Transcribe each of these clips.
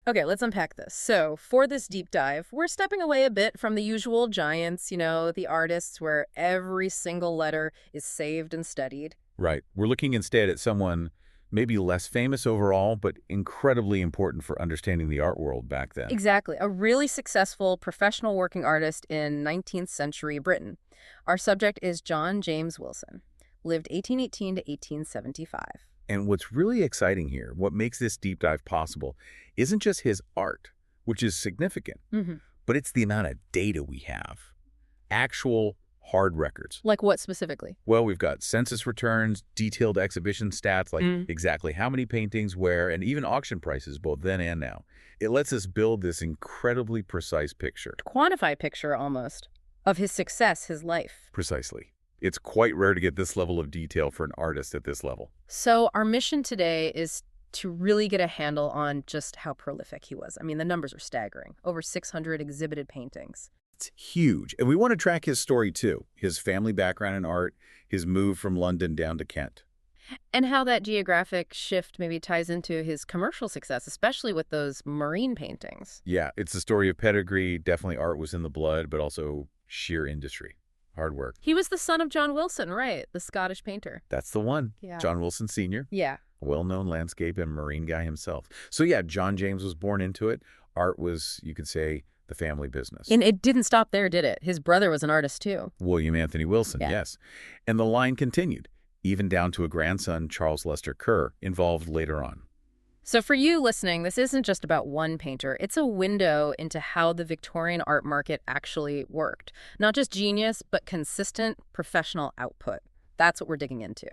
Okay, let's unpack this. So, for this deep dive, we're stepping away a bit from the usual giants, the artists where every single letter is saved and studied. Right. We're looking instead at someone maybe less famous overall, but incredibly important for understanding the art world back then. Exactly. A really successful professional working artist in 19th century Britain. Our subject is John James Wilson, lived 1818 to 1875. And what's really exciting here, what makes this deep dive possible, isn't just his art, which is significant, but it's the amount of data we have. Actual hard records. Like what specifically? Well, we've got census returns, detailed exhibition stats, like exactly how many paintings, where, and even auction prices, both then and now. It lets us build this incredibly precise picture. Quantify picture almost of his success, his life. Precisely. It's quite rare to get this level of detail for an artist at this level. So our mission today is to really get a handle on just how prolific he was. I mean, the numbers are staggering. Over 600 exhibited paintings. It's huge. And we want to track his story, too. His family background in art, his move from London down to Kent. And how that geographic shift maybe ties into his commercial success, especially with those marine paintings. Yeah, it's the story of pedigree. Definitely art was in the blood, but also sheer industry. Hard work. He was the son of John Wilson, right? The Scottish painter. That's the one. Yeah. John Wilson Sr. Yeah. A well-known landscape and marine guy himself. So yeah, John James was born into it. Art was, you could say, the family business. And it didn't stop there, did it? His brother was an artist, too. William Anthony Wilson, yes. And the line continued, even down to a grandson, Charles Lester Kerr, involved later on. So for you listening, this isn't just about one painter. It's a window into how the Victorian art market actually worked. Not just genius, but consistent professional output. That's what we're digging into.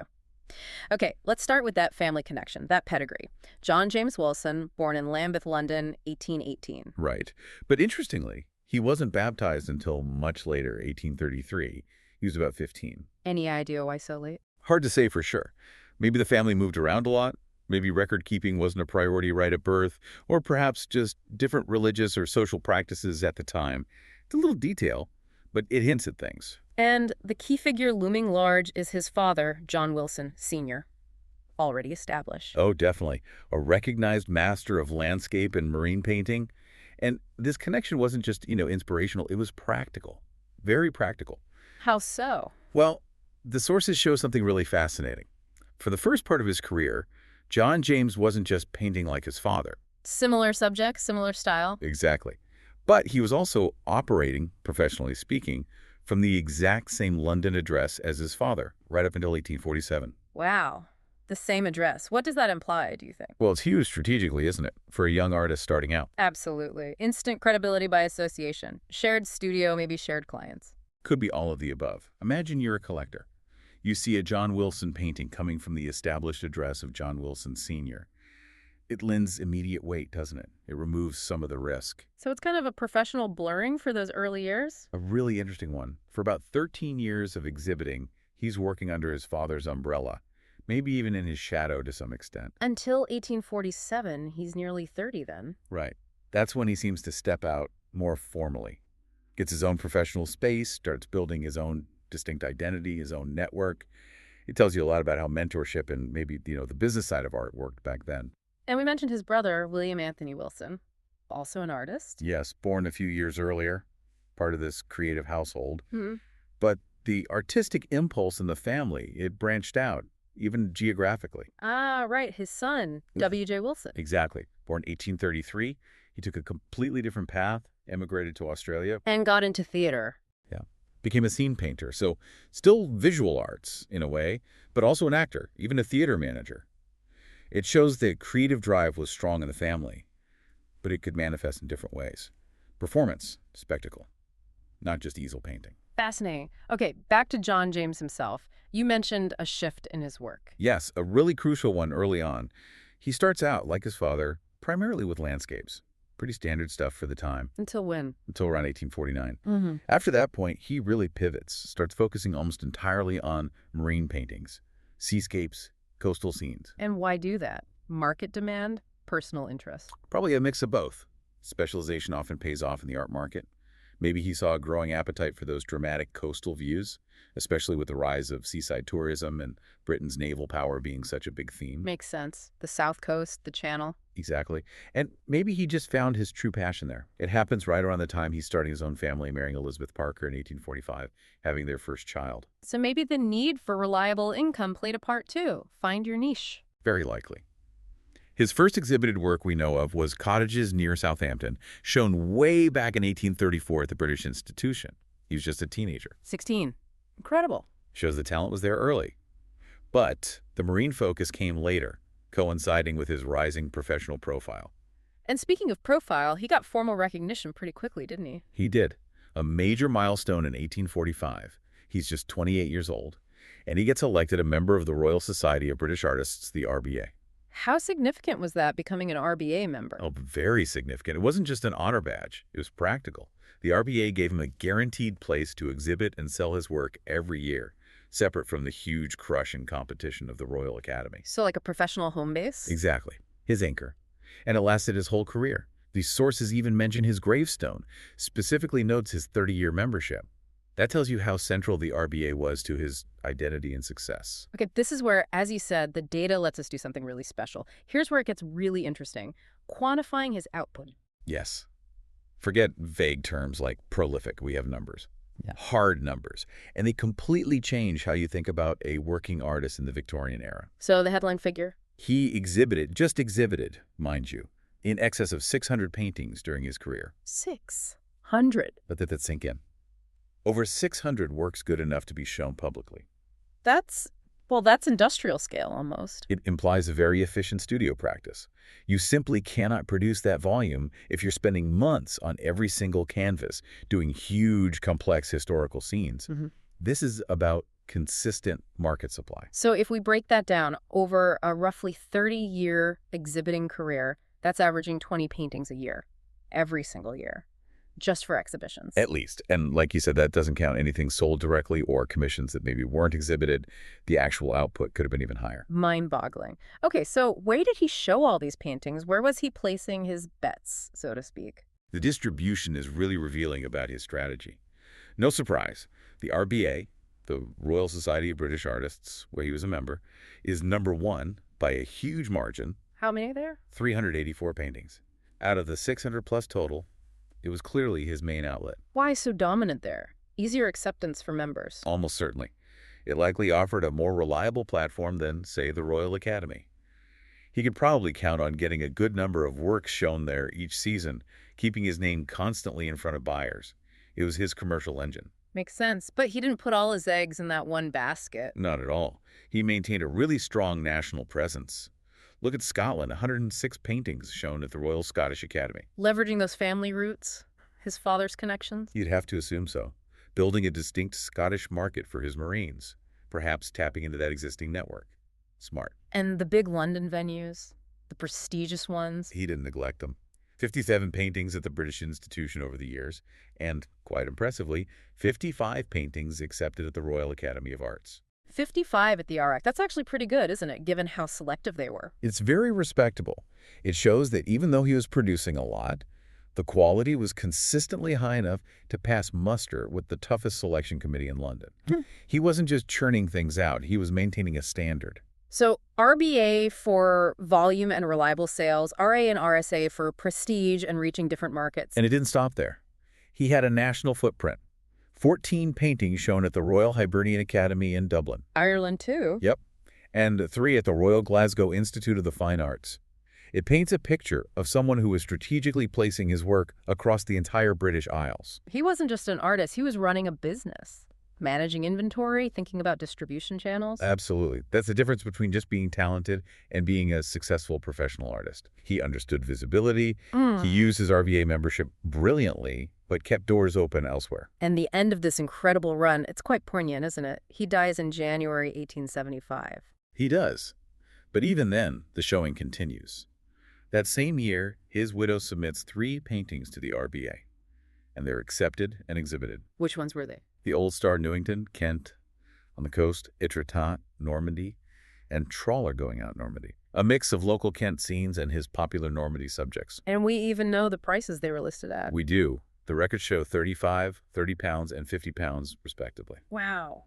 Okay, let's start with that family connection, that pedigree. John James Wilson, born in Lambeth, London, 1818. Right. But interestingly, he wasn't baptized until much later, 1833. He was about 15. Any idea why so late? Hard to say for sure. Maybe the family moved around a lot. Maybe record-keeping wasn't a priority right at birth, or perhaps just different religious or social practices at the time. It's a little detail, but it hints at things. And the key figure looming large is his father, John Wilson, Sr., already established. Oh, definitely. A recognized master of landscape and marine painting. And this connection wasn't just, inspirational. It was practical. Very practical. How so? Well, the sources show something really fascinating. For the first part of his career, John James wasn't just painting like his father. Similar subject, similar style. Exactly. But he was also operating, professionally speaking, from the exact same London address as his father, right up until 1847. Wow. The same address. What does that imply, do you think? Well, it's huge strategically, isn't it, for a young artist starting out? Absolutely. Instant credibility by association. Shared studio, maybe shared clients. Could be all of the above. Imagine you're a collector. You see a John Wilson painting coming from the established address of John Wilson Sr. It lends immediate weight, doesn't it? It removes some of the risk. So it's kind of a professional blurring for those early years? A really interesting one. For about 13 years of exhibiting, he's working under his father's umbrella, maybe even in his shadow to some extent. Until 1847, he's nearly 30 then. Right. That's when he seems to step out more formally. Gets his own professional space, starts building his own distinct identity, his own network. It tells you a lot about how mentorship and maybe, the business side of art worked back then. And we mentioned his brother, William Anthony Wilson, also an artist. Yes, born a few years earlier, part of this creative household. But the artistic impulse in the family, it branched out, even geographically. Ah, right, his son, W.J. Wilson. Exactly. Born 1833, he took a completely different path, emigrated to Australia. And got into theater. Yeah. Became a scene painter, so still visual arts in a way, but also an actor, even a theater manager. It shows that creative drive was strong in the family, but it could manifest in different ways. Performance, spectacle, not just easel painting. Fascinating. Okay, back to John James himself. You mentioned a shift in his work. Yes, a really crucial one early on. He starts out, like his father, primarily with landscapes. Pretty standard stuff for the time. Until when? Until around 1849. After that point, he really pivots, starts focusing almost entirely on marine paintings, seascapes, coastal scenes. And why do that? Market demand? Personal interest? Probably a mix of both. Specialization often pays off in the art market. Maybe he saw a growing appetite for those dramatic coastal views, especially with the rise of seaside tourism and Britain's naval power being such a big theme. Makes sense. The South Coast, the Channel. Exactly. And maybe he just found his true passion there. It happens right around the time he's starting his own family, marrying Elizabeth Parker in 1845, having their first child. So maybe the need for reliable income played a part too. Find your niche. Very likely. His first exhibited work we know of was Cottages near Southampton, shown way back in 1834 at the British Institution. He was just a teenager. 16. Incredible. Shows the talent was there early. But the marine focus came later, coinciding with his rising professional profile. And speaking of profile, he got formal recognition pretty quickly, didn't he? He did. A major milestone in 1845. He's just 28 years old, and he gets elected a member of the Royal Society of British Artists, the RBA. How significant was that, becoming an RBA member? Oh, very significant. It wasn't just an honor badge. It was practical. The RBA gave him a guaranteed place to exhibit and sell his work every year, separate from the huge crush and competition of the Royal Academy. So like a professional home base? Exactly. His anchor. And it lasted his whole career. These sources even mention his gravestone, specifically notes his 30-year membership. That tells you how central the RBA was to his identity and success. Okay, this is where, as you said, the data lets us do something really special. Here's where it gets really interesting. Quantifying his output. Yes. Forget vague terms like prolific. We have numbers. Yeah. Hard numbers. And they completely change how you think about a working artist in the Victorian era. So the headline figure? He just exhibited, mind you, in excess of 600 paintings during his career. 600? Let that sink in. Over 600 works good enough to be shown publicly. That's industrial scale almost. It implies a very efficient studio practice. You simply cannot produce that volume if you're spending months on every single canvas doing huge, complex historical scenes. Mm-hmm. This is about consistent market supply. So if we break that down over a roughly 30-year exhibiting career, that's averaging 20 paintings a year, every single year. Just for exhibitions. At least. And like you said, that doesn't count anything sold directly or commissions that maybe weren't exhibited. The actual output could have been even higher. Mind-boggling. Okay, so where did he show all these paintings? Where was he placing his bets, so to speak? The distribution is really revealing about his strategy. No surprise, the RBA, the Royal Society of British Artists, where he was a member, is #1 by a huge margin. How many are there? 384 paintings. Out of the 600-plus total, it was clearly his main outlet. Why so dominant there? Easier acceptance for members. Almost certainly. It likely offered a more reliable platform than, say, the Royal Academy. He could probably count on getting a good number of works shown there each season, keeping his name constantly in front of buyers. It was his commercial engine. Makes sense. But he didn't put all his eggs in that one basket. Not at all. He maintained a really strong national presence. Look at Scotland, 106 paintings shown at the Royal Scottish Academy. Leveraging those family roots, his father's connections? You'd have to assume so. Building a distinct Scottish market for his Marines, perhaps tapping into that existing network. Smart. And the big London venues, the prestigious ones? He didn't neglect them. 57 paintings at the British Institution over the years, and, quite impressively, 55 paintings accepted at the Royal Academy of Arts. 55 at the RAC. That's actually pretty good, isn't it, given how selective they were? It's very respectable. It shows that even though he was producing a lot, the quality was consistently high enough to pass muster with the toughest selection committee in London. He wasn't just churning things out, he was maintaining a standard. So RBA for volume and reliable sales, RA and RSA for prestige and reaching different markets. And it didn't stop there. He had a national footprint. 14 paintings shown at the Royal Hibernian Academy in Dublin. Ireland, too. Yep. And 3 at the Royal Glasgow Institute of the Fine Arts. It paints a picture of someone who was strategically placing his work across the entire British Isles. He wasn't just an artist, he was running a business. Managing inventory, thinking about distribution channels. Absolutely. That's the difference between just being talented and being a successful professional artist. He understood visibility. He used his RVA membership brilliantly, but kept doors open elsewhere. And the end of this incredible run, it's quite poignant, isn't it? He dies in January 1875. He does. But even then, the showing continues. That same year, his widow submits 3 paintings to the RBA, and they're accepted and exhibited. Which ones were they? The Old Star Newington, Kent, on the coast, Etretat, Normandy, and Trawler going out Normandy. A mix of local Kent scenes and his popular Normandy subjects. And we even know the prices they were listed at. We do. The records show 35, 30 pounds, and 50 pounds, respectively. Wow,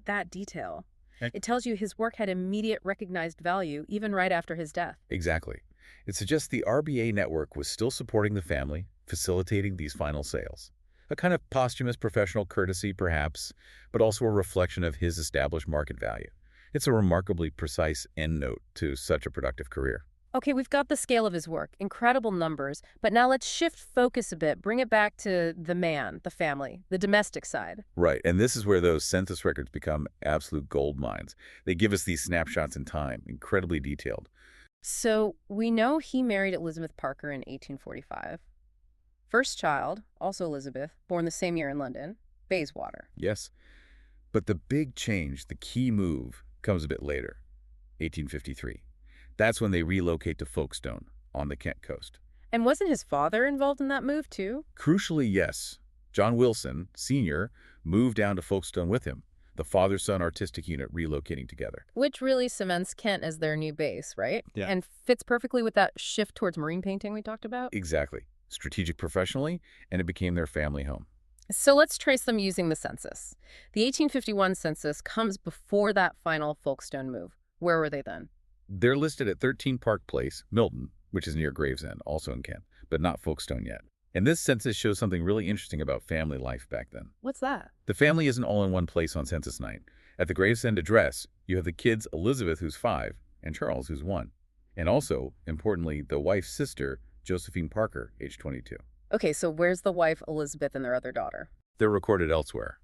that detail. Okay. It tells you his work had immediate recognized value even right after his death. Exactly. It suggests the RBA network was still supporting the family, facilitating these final sales. A kind of posthumous professional courtesy, perhaps, but also a reflection of his established market value. It's a remarkably precise endnote to such a productive career. Okay, we've got the scale of his work, incredible numbers, but now let's shift focus a bit, bring it back to the man, the family, the domestic side. Right, and this is where those census records become absolute gold mines. They give us these snapshots in time, incredibly detailed. So we know he married Elizabeth Parker in 1845. First child, also Elizabeth, born the same year in London, Bayswater. Yes, but the big change, the key move, comes a bit later, 1853. That's when they relocate to Folkestone on the Kent coast. And wasn't his father involved in that move too? Crucially, yes. John Wilson, Sr., moved down to Folkestone with him, the father-son artistic unit relocating together. Which really cements Kent as their new base, right? Yeah. And fits perfectly with that shift towards marine painting we talked about. Exactly. Strategic professionally, and it became their family home. So let's trace them using the census. The 1851 census comes before that final Folkestone move. Where were they then? They're listed at 13 Park Place, Milton, which is near Gravesend, also in Kent, but not Folkestone yet. And this census shows something really interesting about family life back then. What's that? The family isn't all in one place on census night. At the Gravesend address, you have the kids Elizabeth, who's 5, and Charles, who's 1. And also, importantly, the wife's sister, Josephine Parker, age 22. Okay, so where's the wife, Elizabeth, and their other daughter? They're recorded elsewhere.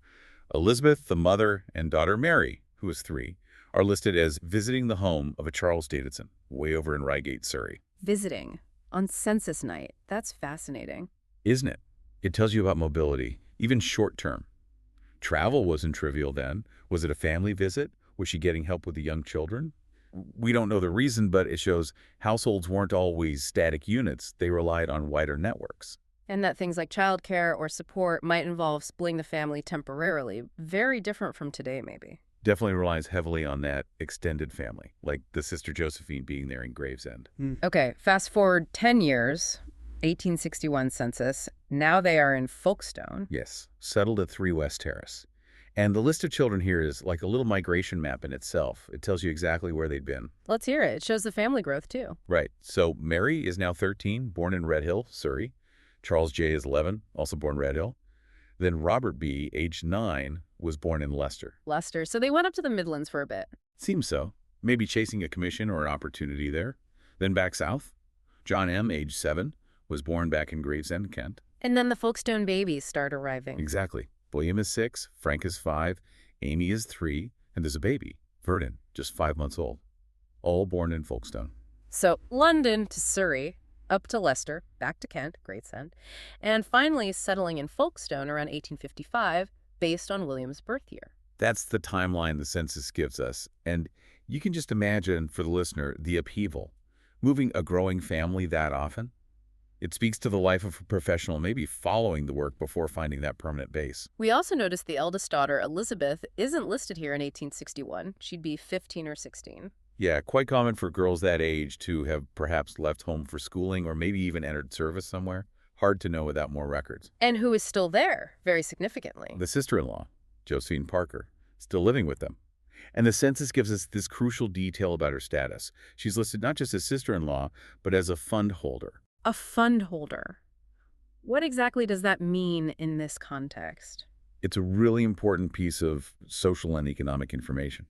Elizabeth, the mother, and daughter Mary, who is 3, are listed as visiting the home of a Charles Davidson, way over in Reigate, Surrey. Visiting. On census night. That's fascinating. Isn't it? It tells you about mobility, even short-term. Travel wasn't trivial then. Was it a family visit? Was she getting help with the young children? We don't know the reason, but it shows households weren't always static units. They relied on wider networks. And that things like childcare or support might involve splitting the family temporarily. Very different from today, maybe. Definitely relies heavily on that extended family, like the sister Josephine being there in Gravesend. Okay, fast forward 10 years, 1861 census. Now they are in Folkestone. Yes, settled at 3 West Terrace. And the list of children here is like a little migration map in itself. It tells you exactly where they'd been. Let's hear it. It shows the family growth, too. Right. So Mary is now 13, born in Red Hill, Surrey. Charles J. is 11, also born Red Hill. Then Robert B., aged 9, was born in Leicester. Leicester. So they went up to the Midlands for a bit. Seems so. Maybe chasing a commission or an opportunity there. Then back south. John M., aged 7, was born back in Gravesend, Kent. And then the Folkestone babies start arriving. Exactly. William is 6, Frank is 5, Amy is 3, and there's a baby, Vernon, just 5 months old. All born in Folkestone. So London to Surrey, up to Leicester, back to Kent, Gravesend, and finally settling in Folkestone around 1855 based on William's birth year. That's the timeline the census gives us. And you can just imagine, for the listener, the upheaval. Moving a growing family that often. It speaks to the life of a professional, maybe following the work before finding that permanent base. We also noticed the eldest daughter, Elizabeth, isn't listed here in 1861. She'd be 15 or 16. Yeah, quite common for girls that age to have perhaps left home for schooling or maybe even entered service somewhere. Hard to know without more records. And who is still there, very significantly. The sister-in-law, Josephine Parker, still living with them. And the census gives us this crucial detail about her status. She's listed not just as sister-in-law, but as a fund holder. A fund holder. What exactly does that mean in this context? It's a really important piece of social and economic information.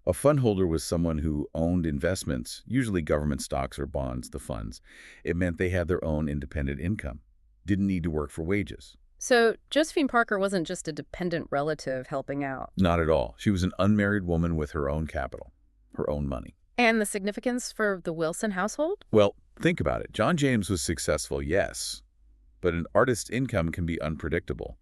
A fund holder was someone who owned investments, usually government stocks or bonds, the funds. It meant they had their own independent income, didn't need to work for wages. So Josephine Parker wasn't just a dependent relative helping out. Not at all. She was an unmarried woman with her own capital, her own money. And the significance for the Wilson household? Well, think about it. John James was successful, yes, but an artist's income can be unpredictable.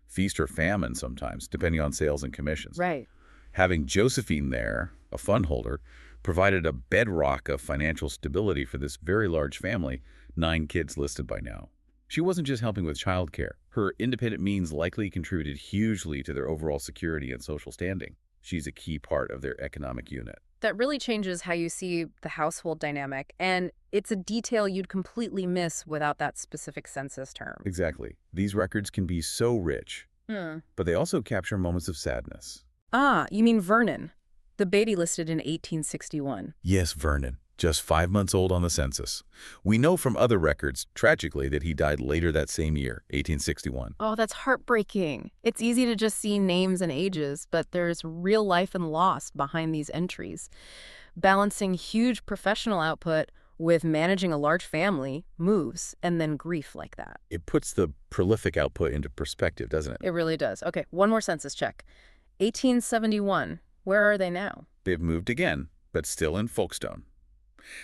Feast or famine sometimes, depending on sales and commissions. Right. Having Josephine there, a fund holder, provided a bedrock of financial stability for this very large family, 9 kids listed by now. She wasn't just helping with childcare. Her independent means likely contributed hugely to their overall security and social standing. She's a key part of their economic unit. That really changes how you see the household dynamic, and it's a detail you'd completely miss without that specific census term. Exactly. These records can be so rich, Hmm. but they also capture moments of sadness. Ah, you mean Vernon, the baby listed in 1861. Yes, Vernon, just 5 months old on the census. We know from other records, tragically, that he died later that same year, 1861. Oh, that's heartbreaking. It's easy to just see names and ages, but there's real life and loss behind these entries. Balancing huge professional output with managing a large family, moves, and then grief like that. It puts the prolific output into perspective, doesn't it? It really does. Okay, one more census check. 1871. Where are they now? They've moved again, but still in Folkestone.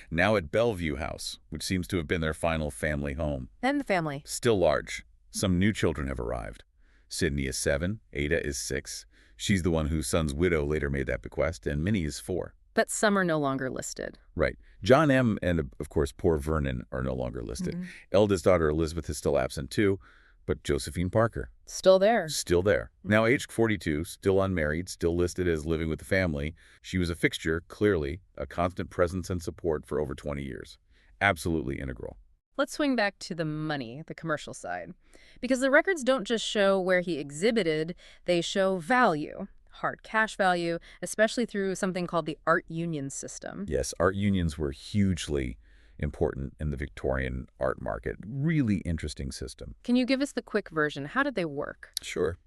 Now at Bellevue House, which seems to have been their final family home. And the family. Still large. Some new children have arrived. Sydney is 7, Ada is 6. She's the one whose son's widow later made that bequest, and Minnie is 4. But some are no longer listed. Right. John M. and, of course, poor Vernon are no longer listed. Eldest daughter Elizabeth is still absent, too, but Josephine Parker, Still there. still there. Now aged 42, still unmarried, still listed as living with the family. She was a fixture, clearly, a constant presence and support for over 20 years. Absolutely integral. Let's swing back to the money, the commercial side. Because the records don't just show where he exhibited, they show value, hard cash value, especially through something called the art union system. Yes, art unions were hugely important in the Victorian art market. Really interesting system. Can you give us the quick version? How did they work? Sure.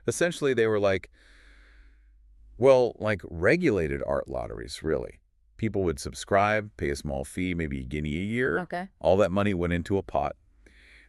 Essentially, they were like regulated art lotteries, really. People would subscribe, pay a small fee, maybe a guinea a year. Okay. All that money went into a pot.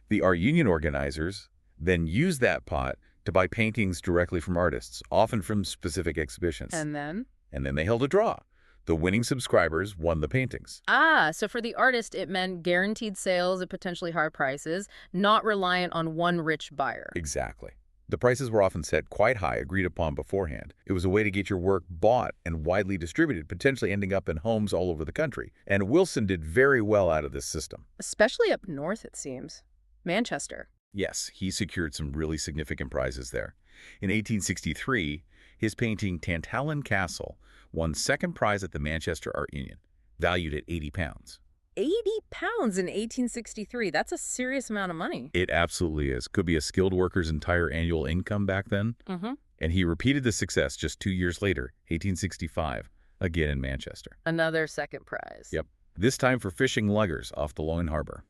The art union organizers then used that pot to buy paintings directly from artists, often from specific exhibitions. And then? And then they held a draw. The winning subscribers won the paintings. Ah, so for the artist, it meant guaranteed sales at potentially high prices, not reliant on one rich buyer. Exactly. The prices were often set quite high, agreed upon beforehand. It was a way to get your work bought and widely distributed, potentially ending up in homes all over the country. And Wilson did very well out of this system. Especially up north, it seems. Manchester. Yes, he secured some really significant prizes there. In 1863, his painting Tantallon Castle won second prize at the Manchester Art Union, valued at £80. 80 pounds in 1863. That's a serious amount of money. It absolutely is. Could be a skilled worker's entire annual income back then. And he repeated the success just 2 years later, 1865, again in Manchester. Another second prize. Yep. This time for fishing luggers off the Loyne Harbor.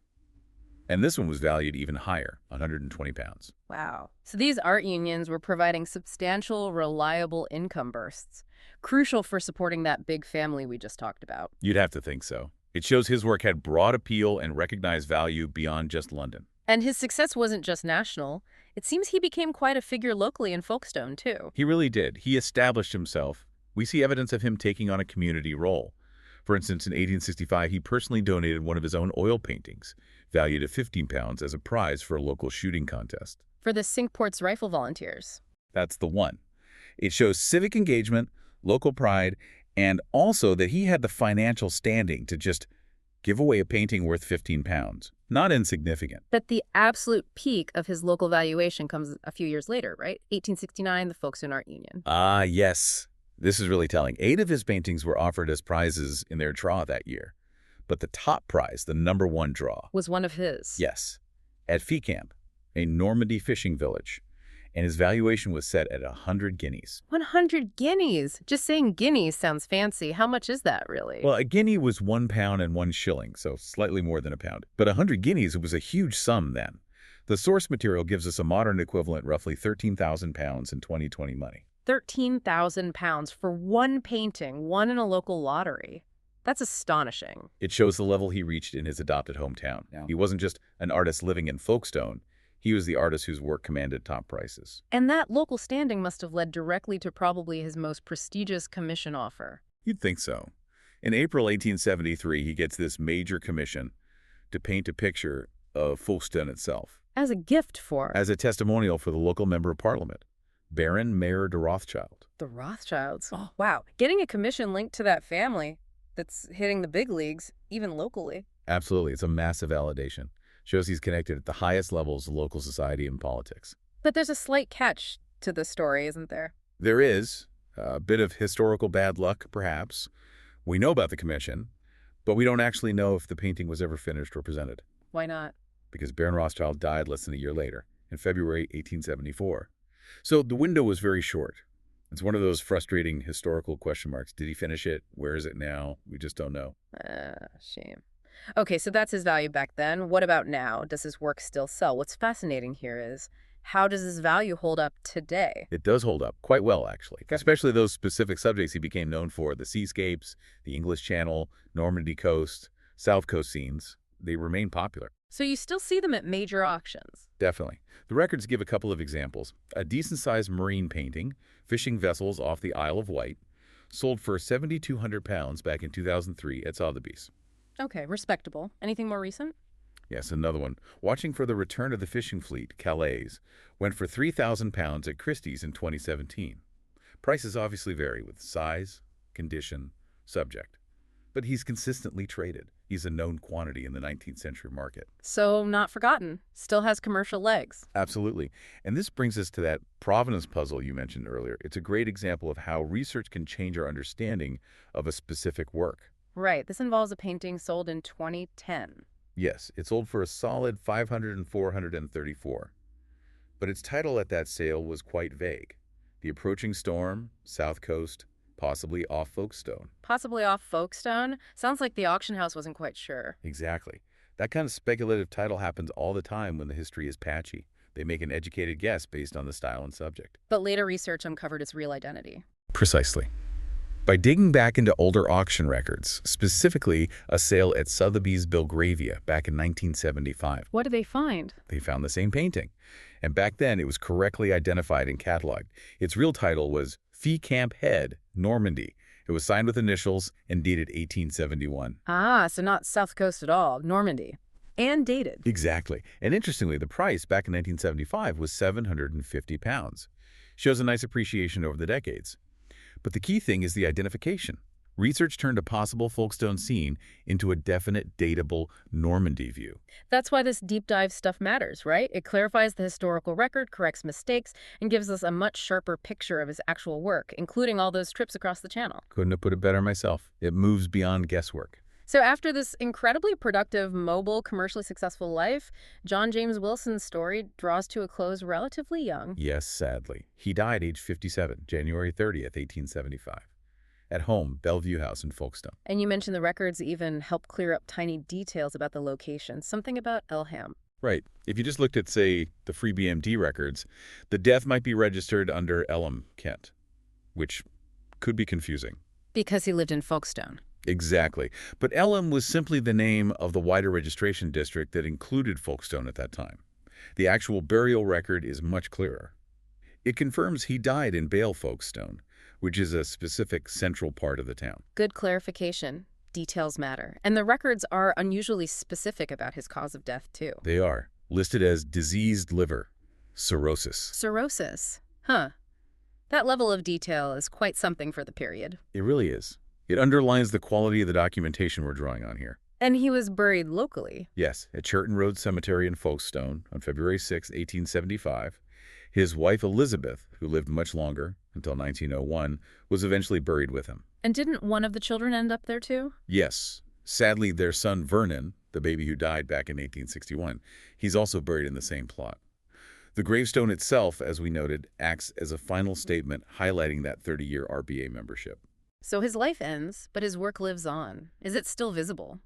And this one was valued even higher, 120 pounds. Wow. So these art unions were providing substantial, reliable income bursts, crucial for supporting that big family we just talked about. You'd have to think so. It shows his work had broad appeal and recognized value beyond just London. And his success wasn't just national. It seems he became quite a figure locally in Folkestone, too. He really did. He established himself. We see evidence of him taking on a community role. For instance, in 1865, he personally donated one of his own oil paintings, valued at 15 pounds, as a prize for a local shooting contest. For the Cinque Ports Rifle Volunteers. That's the one. It shows civic engagement, local pride, and also that he had the financial standing to just give away a painting worth 15 pounds. Not insignificant. But the absolute peak of his local valuation comes a few years later, right? 1869, the Folkestone Art Union. Ah, yes. This is really telling. 8 of his paintings were offered as prizes in their draw that year. But the top prize, the #1 draw, Was one of his. yes, at Feecamp, a Normandy fishing village. And his valuation was set at 100 guineas. 100 guineas. Just saying guineas sounds fancy. How much is that, really? Well, a guinea was 1 pound and 1 shilling, so slightly more than a pound. But 100 guineas was a huge sum then. The source material gives us a modern equivalent, roughly 13,000 pounds in 2020 money. 13,000 pounds for one painting, won in a local lottery. That's astonishing. It shows the level he reached in his adopted hometown. He wasn't just an artist living in Folkestone. He was the artist whose work commanded top prices. And that local standing must have led directly to probably his most prestigious commission offer. You'd think so. In April 1873, he gets this major commission to paint a picture of Folkestone itself. As a gift for As a testimonial for the local member of parliament, Baron Mayer de Rothschild. the Rothschilds. Oh, wow. Getting a commission linked to that family that's hitting the big leagues, even locally. Absolutely. It's a massive validation. Shows he's connected at the highest levels of local society and politics. But there's a slight catch to the story, isn't there? There is a bit of historical bad luck, perhaps. We know about the commission, but we don't actually know if the painting was ever finished or presented, Why not? because Baron Rothschild died less than a year later, in February 1874. So the window was very short. It's one of those frustrating historical question marks. Did he finish it? Where is it now? We just don't know. Shame. Okay, so that's his value back then. What about now? Does his work still sell? What's fascinating here is, how does his value hold up today? It does hold up quite well, actually, Okay. especially those specific subjects he became known for, the seascapes, the English Channel, Normandy coast, South Coast scenes. They remain popular. So you still see them at major auctions. Definitely. The records give a couple of examples. A decent-sized marine painting, fishing vessels off the Isle of Wight, sold for £7,200 back in 2003 at Sotheby's. Okay, respectable. Anything more recent? Yes, another one. Watching for the return of the fishing fleet, Calais, went for £3,000 at Christie's in 2017. Prices obviously vary with size, condition, subject. But he's consistently traded. He's a known quantity in the 19th century market. So not forgotten. Still has commercial legs. Absolutely. And this brings us to that provenance puzzle you mentioned earlier. It's a great example of how research can change our understanding of a specific work. Right. This involves a painting sold in 2010. Yes, it sold for a solid $500 and $434. But its title at that sale was quite vague. The Approaching Storm, South Coast, possibly off Folkestone. Possibly off Folkestone? Sounds like the auction house wasn't quite sure. Exactly. That kind of speculative title happens all the time when the history is patchy. They make an educated guess based on the style and subject. But later research uncovered its real identity. Precisely. By digging back into older auction records, specifically a sale at Sotheby's Belgravia back in 1975, What did they find? they found the same painting. And back then, it was correctly identified and cataloged. Its real title was Fee Camp Head, Normandy. It was signed with initials and dated 1871. Ah, so not South Coast at all, Normandy. And dated. Exactly. And interestingly, the price back in 1975 was £750. Shows a nice appreciation over the decades. But the key thing is the identification. Research turned a possible Folkestone scene into a definite, datable Normandy view. That's why this deep dive stuff matters, right? It clarifies the historical record, corrects mistakes, and gives us a much sharper picture of his actual work, including all those trips across the channel. Couldn't have put it better myself. It moves beyond guesswork. So after this incredibly productive, mobile, commercially successful life, John James Wilson's story draws to a close relatively young. Yes, sadly. He died age 57, January 30th, 1875. At home, Bellevue House in Folkestone. And you mentioned the records even help clear up tiny details about the location, something about Elham. Right. If you just looked at, say, the free BMD records, the death might be registered under Elham, Kent, which could be confusing. Because he lived in Folkestone. Exactly. But Elham was simply the name of the wider registration district that included Folkestone at that time. The actual burial record is much clearer. It confirms he died in Bale Folkestone, which is a specific central part of the town. Good clarification. Details matter. And the records are unusually specific about his cause of death, too. They are listed as diseased liver, cirrhosis. Cirrhosis. Huh. That level of detail is quite something for the period. It really is. It underlines the quality of the documentation we're drawing on here. And he was buried locally. Yes, at Churton Road Cemetery in Folkestone on February 6, 1875. His wife Elizabeth, who lived much longer, until 1901, was eventually buried with him. And didn't one of the children end up there, too? Yes. Sadly, their son Vernon, the baby who died back in 1861, he's also buried in the same plot. The gravestone itself, as we noted, acts as a final statement highlighting that 30-year RBA membership. So his life ends, but his work lives on. Is it still visible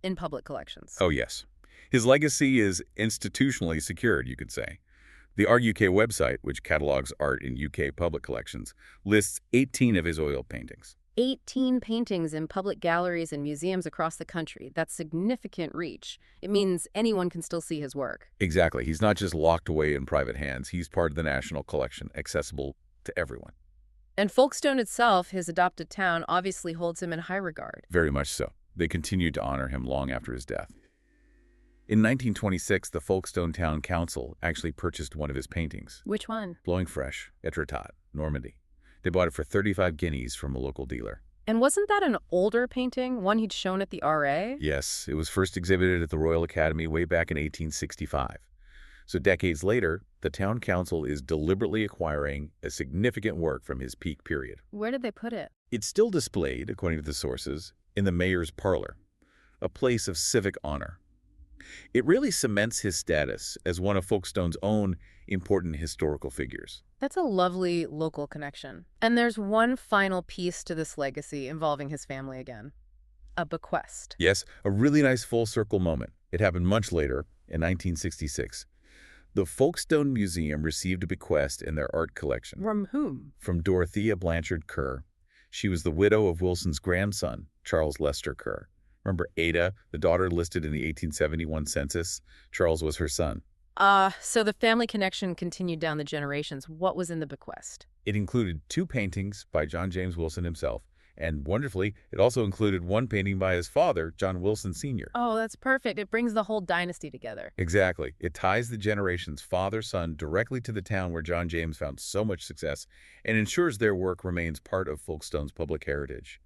in public collections? Oh, yes. His legacy is institutionally secured, you could say. The Art UK website, which catalogs art in UK public collections, lists 18 of his oil paintings. 18 paintings in public galleries and museums across the country. That's significant reach. It means anyone can still see his work. Exactly. He's not just locked away in private hands. He's part of the national collection, accessible to everyone. And Folkestone itself, his adopted town, obviously holds him in high regard. Very much so. They continued to honor him long after his death. In 1926, the Folkestone Town Council actually purchased one of his paintings. Which one? Blowing Fresh, Etretat, Normandy. They bought it for 35 guineas from a local dealer. And wasn't that an older painting, one he'd shown at the RA? Yes, it was first exhibited at the Royal Academy way back in 1865. So decades later, the town council is deliberately acquiring a significant work from his peak period. Where did they put it? It's still displayed, according to the sources, in the mayor's parlor, a place of civic honor. It really cements his status as one of Folkestone's own important historical figures. That's a lovely local connection. And there's one final piece to this legacy involving his family again. A bequest. Yes, a really nice full-circle moment. It happened much later, in 1966. The Folkestone Museum received a bequest in their art collection. From whom? From Dorothea Blanchard Kerr. She was the widow of Wilson's grandson, Charles Lester Kerr. Remember Ada, the daughter listed in the 1871 census? Charles was her son. So the family connection continued down the generations. What was in the bequest? It included 2 paintings by John James Wilson himself, and wonderfully, it also included 1 painting by his father, John Wilson Sr. Oh, that's perfect. It brings the whole dynasty together. Exactly. It ties the generation's father-son directly to the town where John James found so much success and ensures their work remains part of Folkestone's public heritage.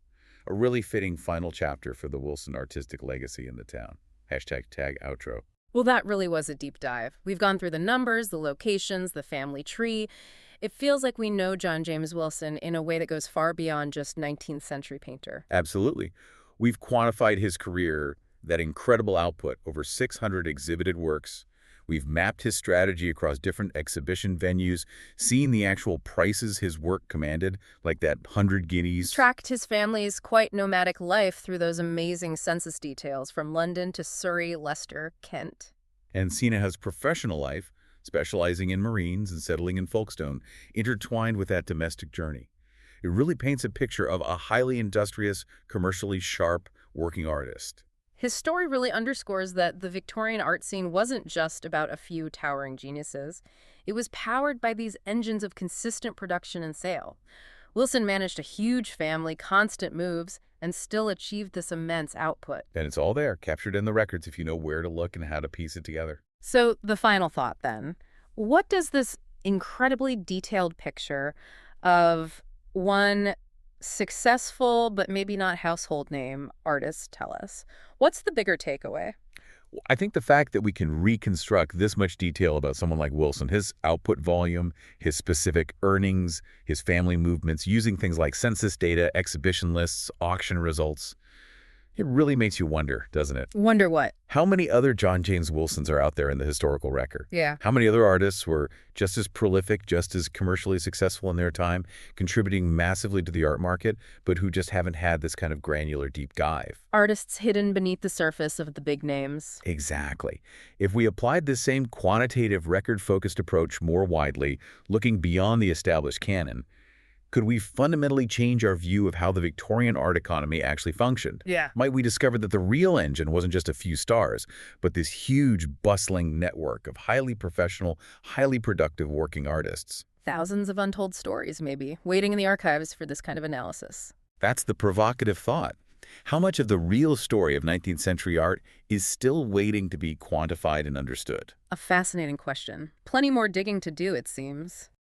A really fitting final chapter for the Wilson artistic legacy in the town. #tag outro. Well, that really was a deep dive. We've gone through the numbers, the locations, the family tree. It feels like we know John James Wilson in a way that goes far beyond just 19th century painter. Absolutely. We've quantified his career, that incredible output, over 600 exhibited works. We've mapped his strategy across different exhibition venues, seen the actual prices his work commanded, like that 100 guineas. Tracked his family's quite nomadic life through those amazing census details from London to Surrey, Leicester, Kent. And seen his professional life, specializing in Marines and settling in Folkestone, intertwined with that domestic journey. It really paints a picture of a highly industrious, commercially sharp working artist. His story really underscores that the Victorian art scene wasn't just about a few towering geniuses. It was powered by these engines of consistent production and sale. Wilson managed a huge family, constant moves, and still achieved this immense output. And it's all there, captured in the records if you know where to look and how to piece it together. So the final thought then, what does this incredibly detailed picture of one successful but maybe not household name artist tell us? What's the bigger takeaway? I think the fact that we can reconstruct this much detail about someone like Wilson, his output volume, his specific earnings, his family movements, using things like census data, exhibition lists, auction results, it really makes you wonder, doesn't it? Wonder what? How many other John James Wilsons are out there in the historical record? Yeah. How many other artists were just as prolific, just as commercially successful in their time, contributing massively to the art market, but who just haven't had this kind of granular deep dive? Artists hidden beneath the surface of the big names. Exactly. If we applied this same quantitative, record-focused approach more widely, looking beyond the established canon, could we fundamentally change our view of how the Victorian art economy actually functioned? Yeah. Might we discover that the real engine wasn't just a few stars, but this huge, bustling network of highly professional, highly productive working artists? Thousands of untold stories, maybe, waiting in the archives for this kind of analysis. That's the provocative thought. How much of the real story of 19th century art is still waiting to be quantified and understood? A fascinating question. Plenty more digging to do, it seems.